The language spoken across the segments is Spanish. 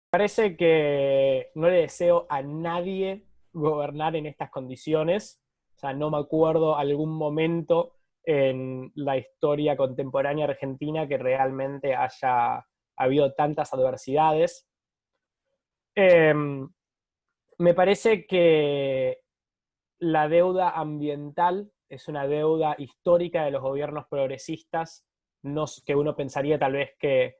Parece que no le deseo a nadie gobernar en estas condiciones. O sea, no me acuerdo algún momento en la historia contemporánea argentina que realmente haya habido tantas adversidades. Eh, Me parece que la deuda ambiental es una deuda histórica de los gobiernos progresistas, no, que uno pensaría tal vez que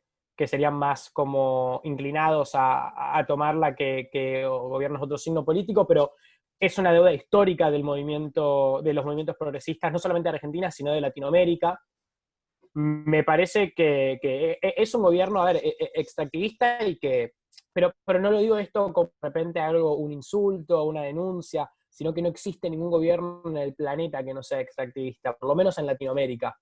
serían más como inclinados a tomarla que gobiernos de otro signo político, pero es una deuda histórica del movimiento, de los movimientos progresistas, no solamente de Argentina, sino de Latinoamérica. Me parece que es un gobierno, a ver, extractivista y que, pero no lo digo esto como de repente algo, un insulto, una denuncia, sino que no existe ningún gobierno en el planeta que no sea extractivista, por lo menos en Latinoamérica.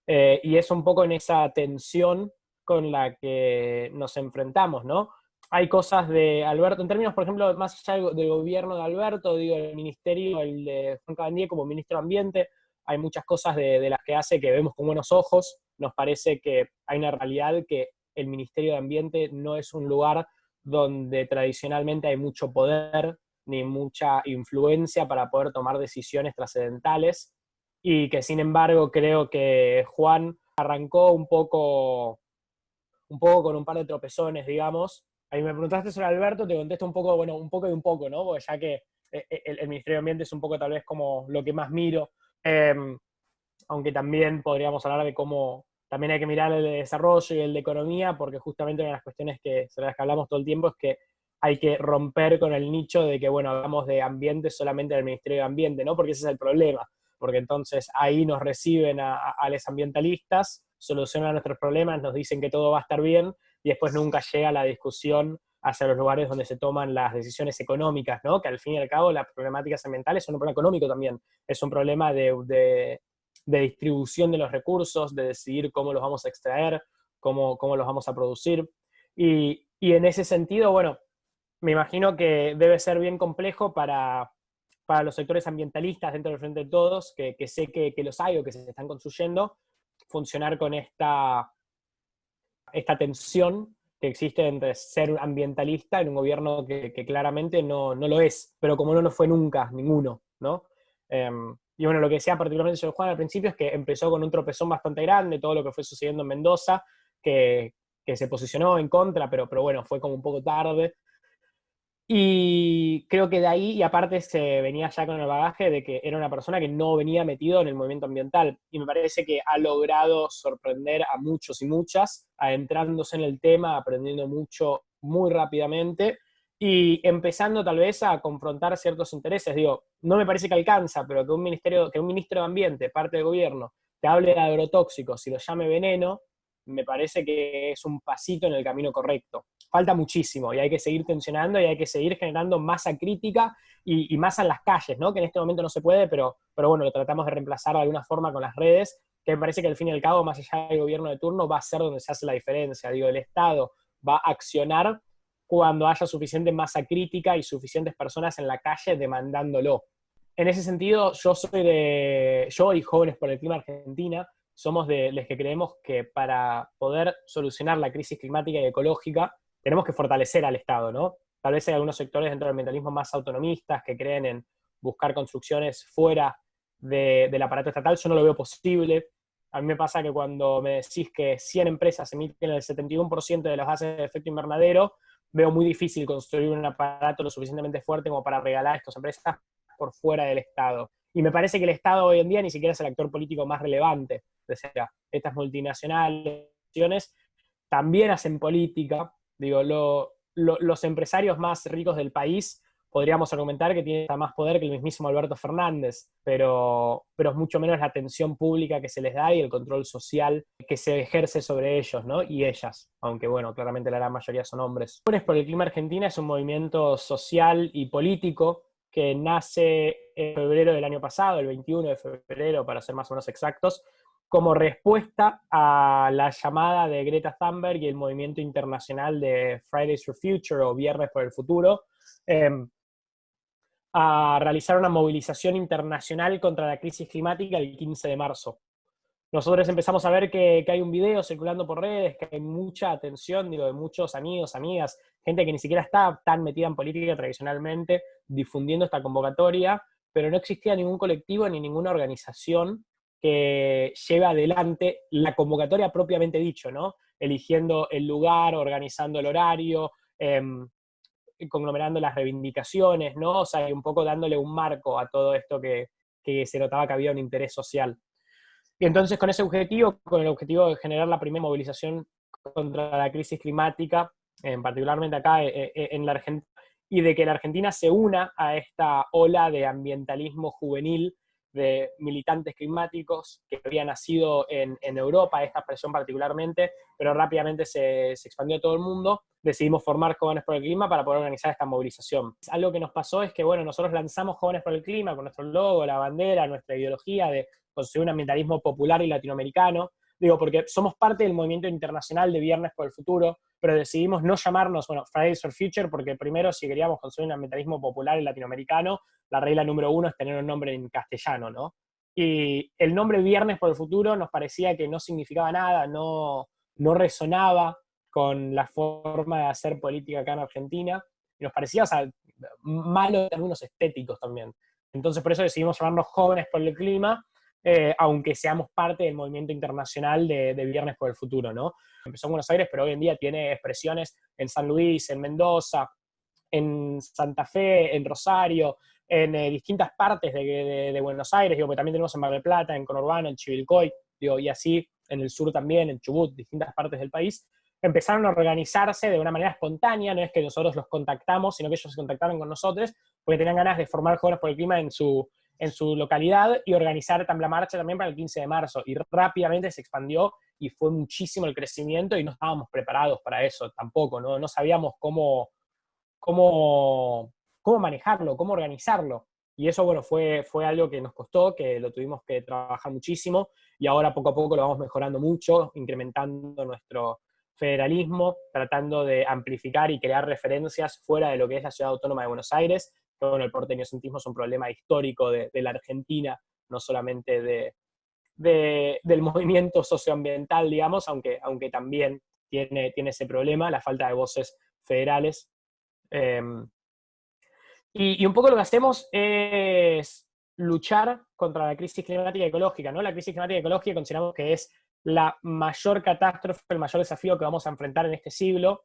Y es un poco en esa tensión con la que nos enfrentamos, ¿no? Hay cosas de Alberto, en términos, por ejemplo, más allá del gobierno de Alberto, digo, el ministerio, el de Juan Cabandier como ministro de Ambiente, hay muchas cosas de las que hace que vemos con buenos ojos. Nos parece que hay una realidad que el Ministerio de Ambiente no es un lugar donde tradicionalmente hay mucho poder ni mucha influencia para poder tomar decisiones trascendentales, y que sin embargo creo que Juan arrancó un poco con un par de tropezones, digamos. Ahí me preguntaste sobre Alberto, te contesto un poco, bueno, un poco y un poco, ¿no? Porque ya que el Ministerio de Ambiente es un poco tal vez como lo que más miro, eh, aunque también podríamos hablar de cómo también hay que mirar el de desarrollo y el de economía, porque justamente una de las cuestiones sobre las que hablamos todo el tiempo es que hay que romper con el nicho de que, bueno, hablamos de ambiente solamente del Ministerio de Ambiente, ¿no? Porque ese es el problema, porque entonces ahí nos reciben a los ambientalistas, solucionan nuestros problemas, nos dicen que todo va a estar bien, y después nunca llega la discusión hacia los lugares donde se toman las decisiones económicas, ¿no? Que al fin y al cabo las problemáticas ambientales son un problema económico también, es un problema de distribución de los recursos, de decidir cómo los vamos a extraer, cómo los vamos a producir. Y en ese sentido, bueno, me imagino que debe ser bien complejo para los sectores ambientalistas dentro del Frente de Todos, que sé que los hay o que se están construyendo, funcionar con esta tensión que existe entre ser ambientalista en un gobierno que claramente no lo es, pero como no lo fue nunca, ninguno, ¿no? Y bueno, lo que decía particularmente sobre Juan al principio es que empezó con un tropezón bastante grande, todo lo que fue sucediendo en Mendoza, que, que se posicionó en contra, pero bueno, fue como un poco tarde. Y creo que de ahí, y aparte se venía ya con el bagaje de que era una persona que no venía metido en el movimiento ambiental. Y me parece que ha logrado sorprender a muchos y muchas, adentrándose en el tema, aprendiendo mucho muy rápidamente y empezando tal vez a confrontar ciertos intereses. Digo, no me parece que alcanza, pero que un ministro de Ambiente, parte del gobierno, te hable de agrotóxicos y lo llame veneno, me parece que es un pasito en el camino correcto. Falta muchísimo y hay que seguir tensionando y hay que seguir generando masa crítica y masa en las calles, ¿no? Que en este momento no se puede, pero bueno, lo tratamos de reemplazar de alguna forma con las redes, que me parece que al fin y al cabo, más allá del gobierno de turno, va a ser donde se hace la diferencia. Digo, el Estado va a accionar cuando haya suficiente masa crítica y suficientes personas en la calle demandándolo. En ese sentido, yo y Jóvenes por el Clima Argentina, somos de los que creemos que para poder solucionar la crisis climática y ecológica, tenemos que fortalecer al Estado, ¿no? Tal vez hay algunos sectores dentro del ambientalismo más autonomistas que creen en buscar construcciones fuera del aparato estatal. Yo no lo veo posible. A mí me pasa que cuando me decís que 100 empresas emiten el 71% de los gases de efecto invernadero, veo muy difícil construir un aparato lo suficientemente fuerte como para regalar a estas empresas por fuera del Estado. Y me parece que el Estado hoy en día ni siquiera es el actor político más relevante. O sea, estas multinacionales también hacen política. Digo, los empresarios más ricos del país podríamos argumentar que tienen más poder que el mismísimo Alberto Fernández, pero es mucho menos la atención pública que se les da y el control social que se ejerce sobre ellos, ¿no? Y ellas, aunque bueno, claramente la gran mayoría son hombres. Jóvenes por el Clima Argentina es un movimiento social y político que nace en febrero del año pasado, el 21 de febrero, para ser más o menos exactos, como respuesta a la llamada de Greta Thunberg y el movimiento internacional de Fridays for Future o Viernes por el Futuro, eh, a realizar una movilización internacional contra la crisis climática el 15 de marzo. nosotros empezamos a ver que hay un video circulando por redes, que hay mucha atención, digo, de muchos amigos, amigas, gente que ni siquiera está tan metida en política tradicionalmente, difundiendo esta convocatoria, pero no existía ningún colectivo ni ninguna organización que lleve adelante la convocatoria propiamente dicho, ¿no? Eligiendo el lugar, organizando el horario, conglomerando las reivindicaciones, ¿no? O sea, y un poco dándole un marco a todo esto que se notaba que había un interés social. Y entonces con ese objetivo, con el objetivo de generar la primera movilización contra la crisis climática, particularmente acá en la Argentina, y de que la Argentina se una a esta ola de ambientalismo juvenil, de militantes climáticos que había nacido en Europa, esta expresión particularmente, pero rápidamente se expandió a todo el mundo, decidimos formar Jóvenes por el Clima para poder organizar esta movilización. Algo que nos pasó es que, bueno, nosotros lanzamos Jóvenes por el Clima con nuestro logo, la bandera, nuestra ideología de construir un ambientalismo popular y latinoamericano, digo, porque somos parte del movimiento internacional de Viernes por el Futuro, pero decidimos no llamarnos, bueno, Fridays for Future, porque primero, si queríamos construir un ambientalismo popular y latinoamericano, la regla número uno es tener un nombre en castellano, ¿no? Y el nombre Viernes por el Futuro nos parecía que no significaba nada, no resonaba con la forma de hacer política acá en Argentina, y nos parecía, o sea, malo en términos estéticos también. Entonces, por eso decidimos llamarnos Jóvenes por el Clima, aunque seamos parte del movimiento internacional de Viernes por el Futuro, ¿no? Empezó en Buenos Aires, pero hoy en día tiene expresiones en San Luis, en Mendoza, en Santa Fe, en Rosario, en distintas partes de Buenos Aires, digo, porque también tenemos en Mar del Plata, en Conurbano, en Chivilcoy, digo, y así en el sur también, en Chubut, distintas partes del país, empezaron a organizarse de una manera espontánea, no es que nosotros los contactamos, sino que ellos se contactaron con nosotros, porque tenían ganas de formar Jóvenes por el Clima en su localidad y organizar la marcha también para el 15 de marzo. Y rápidamente se expandió y fue muchísimo el crecimiento y no estábamos preparados para eso tampoco, no sabíamos cómo, cómo manejarlo, cómo organizarlo. Y eso, bueno, fue algo que nos costó, que lo tuvimos que trabajar muchísimo y ahora poco a poco lo vamos mejorando mucho, incrementando nuestro federalismo, tratando de amplificar y crear referencias fuera de lo que es la Ciudad Autónoma de Buenos Aires, que bueno, el porteñocentismo es un problema histórico de la Argentina, no solamente del movimiento socioambiental, digamos, aunque también tiene ese problema, la falta de voces federales. Eh, y un poco lo que hacemos es luchar contra la crisis climática y ecológica, ¿no? La crisis climática y ecológica consideramos que es la mayor catástrofe, el mayor desafío que vamos a enfrentar en este siglo.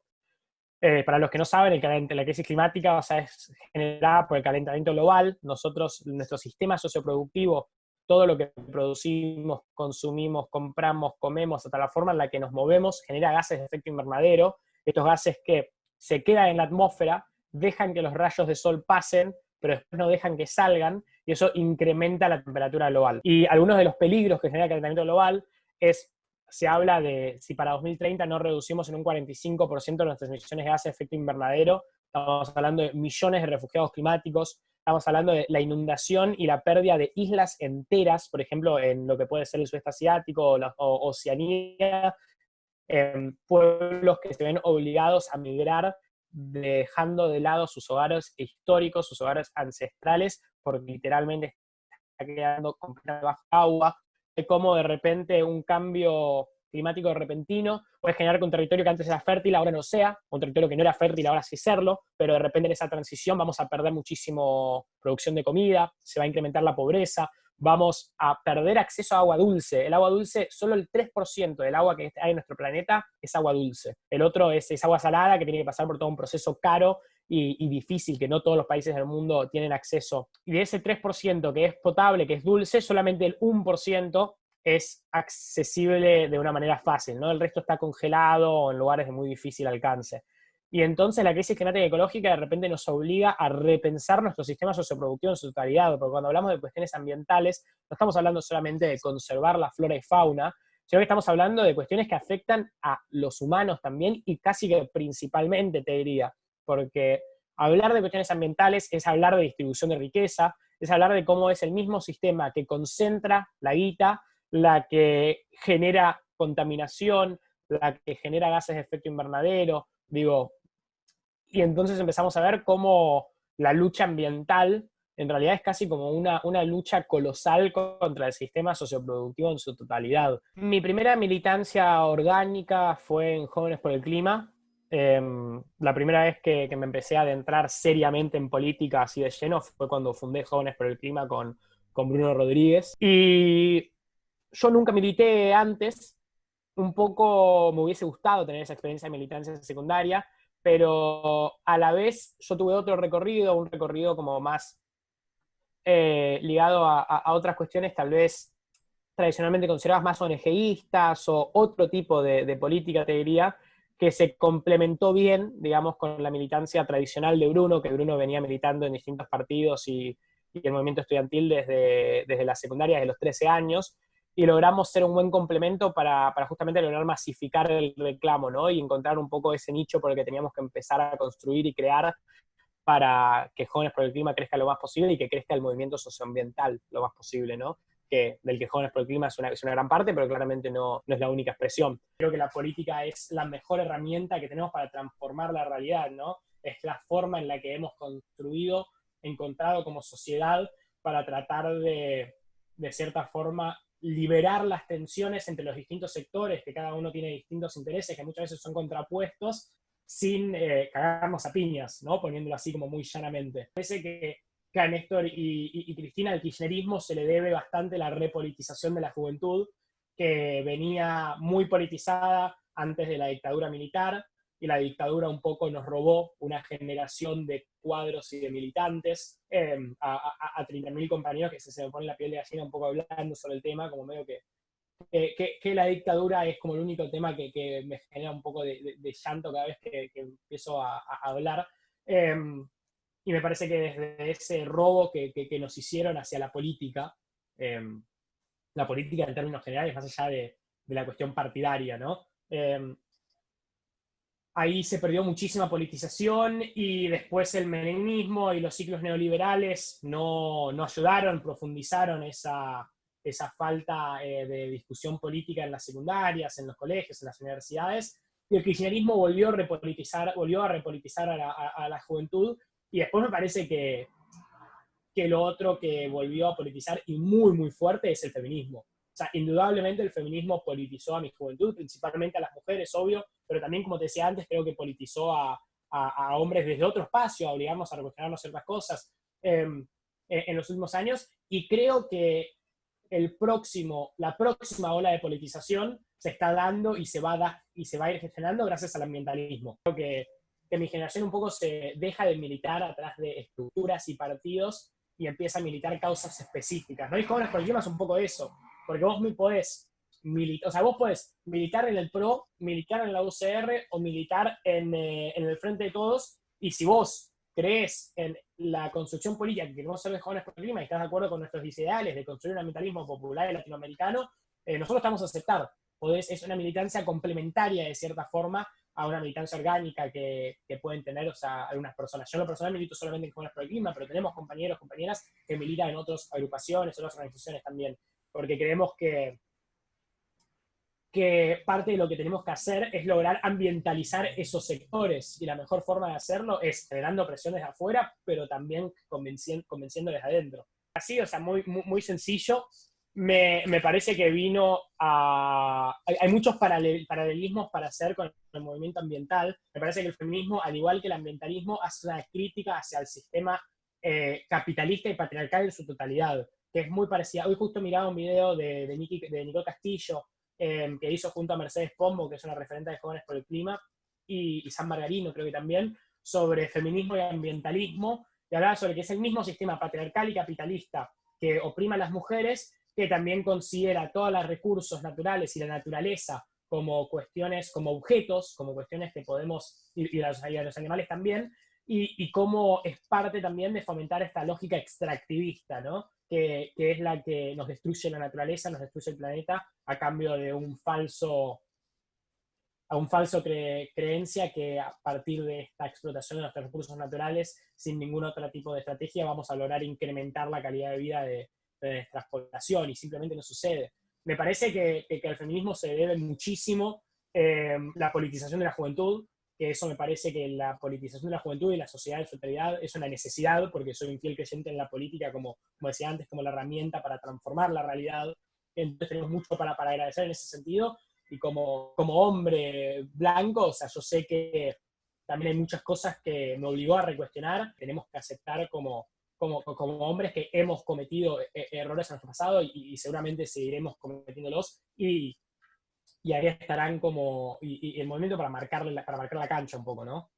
Para los que no saben, la crisis climática, o sea, es generada por el calentamiento global. Nosotros, nuestro sistema socioproductivo, todo lo que producimos, consumimos, compramos, comemos, hasta la forma en la que nos movemos, genera gases de efecto invernadero. Estos gases que se quedan en la atmósfera, dejan que los rayos de sol pasen, pero después no dejan que salgan, y eso incrementa la temperatura global. Y algunos de los peligros que genera el calentamiento global se habla de si para 2030 no reducimos en un 45% nuestras emisiones de gases de efecto invernadero, estamos hablando de millones de refugiados climáticos, estamos hablando de la inundación y la pérdida de islas enteras, por ejemplo, en lo que puede ser el sudeste asiático o Oceanía, pueblos que se ven obligados a migrar dejando de lado sus hogares históricos, sus hogares ancestrales, porque literalmente está quedando completamente bajo agua, de cómo de repente un cambio climático repentino puede generar que un territorio que antes era fértil ahora no sea, un territorio que no era fértil ahora sí serlo, pero de repente en esa transición vamos a perder muchísimo producción de comida, se va a incrementar la pobreza, vamos a perder acceso a agua dulce. El agua dulce, solo el 3% del agua que hay en nuestro planeta es agua dulce. El otro es agua salada que tiene que pasar por todo un proceso caro y difícil que no todos los países del mundo tienen acceso. Y de ese 3% que es potable, que es dulce, solamente el 1% es accesible de una manera fácil, ¿no? El resto está congelado o en lugares de muy difícil alcance. Y entonces la crisis climática y ecológica de repente nos obliga a repensar nuestro sistema socioproductivo en su totalidad, porque cuando hablamos de cuestiones ambientales, no estamos hablando solamente de conservar la flora y fauna, sino que estamos hablando de cuestiones que afectan a los humanos también y casi que principalmente, te diría, porque hablar de cuestiones ambientales es hablar de distribución de riqueza, es hablar de cómo es el mismo sistema que concentra la guita, la que genera contaminación, la que genera gases de efecto invernadero, digo, y entonces empezamos a ver cómo la lucha ambiental en realidad es casi como una lucha colosal contra el sistema socioproductivo en su totalidad. Mi primera militancia orgánica fue en Jóvenes por el Clima. La primera vez que me empecé a adentrar seriamente en política así de lleno fue cuando fundé Jóvenes por el Clima con Bruno Rodríguez. Y yo nunca milité antes, un poco me hubiese gustado tener esa experiencia de militancia secundaria, pero a la vez yo tuve otro recorrido, un recorrido como más ligado a otras cuestiones tal vez tradicionalmente consideradas más ONGistas o otro tipo de política, te diría, que se complementó bien, digamos, con la militancia tradicional de Bruno, que Bruno venía militando en distintos partidos y el movimiento estudiantil desde la secundaria, desde los 13 años, y logramos ser un buen complemento para justamente lograr masificar el reclamo, ¿no? Y encontrar un poco ese nicho por el que teníamos que empezar a construir y crear para que Jóvenes por el Clima crezca lo más posible y que crezca el movimiento socioambiental lo más posible, ¿no? Del que Jóvenes por el Clima es una gran parte, pero claramente no es la única expresión. Creo que la política es la mejor herramienta que tenemos para transformar la realidad, ¿no? Es la forma en la que hemos construido, encontrado como sociedad para tratar de cierta forma, liberar las tensiones entre los distintos sectores, que cada uno tiene distintos intereses, que muchas veces son contrapuestos, sin cagarnos a piñas, ¿no? Poniéndolo así como muy llanamente. Parece que a Néstor y Cristina, el kirchnerismo se le debe bastante la repolitización de la juventud, que venía muy politizada antes de la dictadura militar, y la dictadura un poco nos robó una generación de cuadros y de militantes, a 30.000 compañeros que se me ponen la piel de gallina un poco hablando sobre el tema, como medio que la dictadura es como el único tema que me genera un poco de llanto cada vez que empiezo a hablar. Y me parece que desde ese robo que nos hicieron hacia la política en términos generales, más allá de la cuestión partidaria, ¿no? Ahí se perdió muchísima politización y después el menemismo y los ciclos neoliberales no ayudaron, profundizaron esa falta de discusión política en las secundarias, en los colegios, en las universidades, y el kirchnerismo volvió a repolitizar a la juventud, y después me parece que lo otro que volvió a politizar y muy, muy fuerte es el feminismo. O sea, indudablemente el feminismo politizó a mi juventud, principalmente a las mujeres, obvio, pero también, como te decía antes, creo que politizó a hombres desde otro espacio, a obligarnos a recuestionarnos ciertas cosas en los últimos años, y creo que la próxima ola de politización se está dando y se va a ir gestionando gracias al ambientalismo. Creo que mi generación un poco se deja de militar atrás de estructuras y partidos y empieza a militar causas específicas, ¿no? Y Jóvenes por el Clima es un poco eso, porque vos podés militar, o sea, vos podés militar en el PRO, militar en la UCR o militar en el Frente de Todos, y si vos crees en la construcción política que queremos ser de Jóvenes por el Clima y estás de acuerdo con nuestros ideales de construir un ambientalismo popular y latinoamericano, nosotros estamos a aceptar. Es una militancia complementaria de cierta forma a una militancia orgánica que pueden tener, o sea, algunas personas. Yo en lo personal milito solamente en Jóvenes por el Clima, pero tenemos compañeros, compañeras que militan en otras agrupaciones, otras organizaciones también, porque creemos que parte de lo que tenemos que hacer es lograr ambientalizar esos sectores, y la mejor forma de hacerlo es generando presiones de afuera, pero también convenciéndoles adentro. Así, o sea, muy, muy, muy sencillo. Me parece que hay muchos paralelismos para hacer con el movimiento ambiental. Me parece que el feminismo, al igual que el ambientalismo, hace una crítica hacia el sistema capitalista y patriarcal en su totalidad, que es muy parecida. Hoy justo miraba un video de Nicole Castillo, que hizo junto a Mercedes Pombo, que es una referente de Jóvenes por el Clima, y San Margarino, creo que también, sobre feminismo y ambientalismo, y hablaba sobre que es el mismo sistema patriarcal y capitalista que oprime a las mujeres, que también considera todos los recursos naturales y la naturaleza como cuestiones, como objetos, como cuestiones que podemos, y a los animales también, y cómo es parte también de fomentar esta lógica extractivista, ¿no? Que es la que nos destruye la naturaleza, nos destruye el planeta, a cambio de creencia que a partir de esta explotación de nuestros recursos naturales, sin ningún otro tipo de estrategia, vamos a lograr incrementar la calidad de vida de nuestra población, y simplemente no sucede. Me parece que al feminismo se debe muchísimo la politización de la juventud, que eso me parece que la politización de la juventud y la sociedad en su totalidad es una necesidad, porque soy un fiel creyente en la política, como decía antes, como la herramienta para transformar la realidad. Entonces tenemos mucho para agradecer en ese sentido, y como hombre blanco, o sea, yo sé que también hay muchas cosas que me obligó a recuestionar, tenemos que aceptar como hombres que hemos cometido errores en nuestro pasado y seguramente seguiremos cometiéndolos, y ahí estarán como, y el movimiento para marcar la cancha un poco, ¿no?